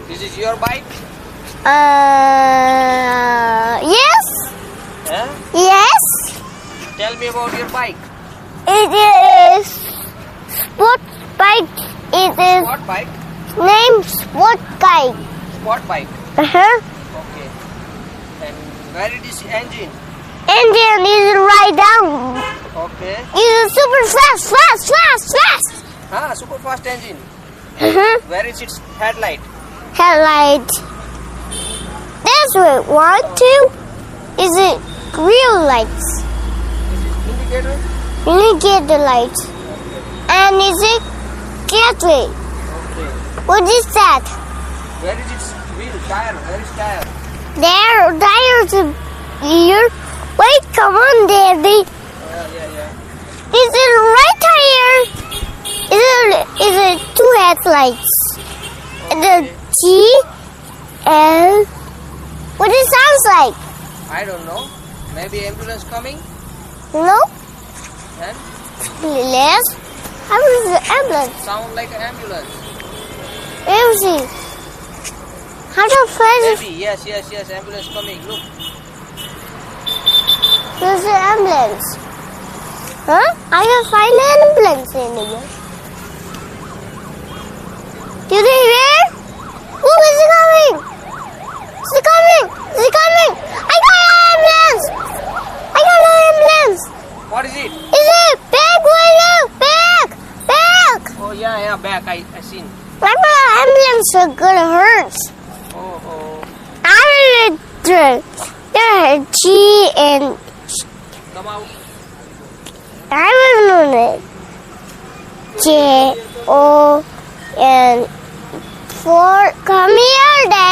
This is your bike? Yes. Huh? Yes. Tell me about your bike. It is sport bike. It is What bike? named sport bike. What bike? Uh-huh. Okay. And where is this engine? Engine is right down. Okay. It is super fast. Super fast engine. Uh-huh. Where is its headlight? Headlight. That's what 1, 2. Is it real lights? Indicator? Indicator lights. And is it gateway? Okay. What is that? Where is its wheel? Tire? Where is tire? There, tires here. Wait, come on, Daddy. Yeah. Is it right tire? Is it 2 headlights? The T L. What it sounds like? I don't know. Maybe ambulance coming? No? Then Yes. How is the ambulance? sound like an ambulance. Let me see. How to find it? Maybe. Yes. Ambulance coming. Look. There's an ambulance. Huh? I can find an ambulance anywhere. Do they hear? Look, is it coming? Is it coming? I got an ambulance! What is it? Is it back right now? Back! Oh yeah. Back. I seen. My ambulance are gonna hurt. Oh. I don't know. G and Come out. I don't know it. J O and 4. Come here, Dad.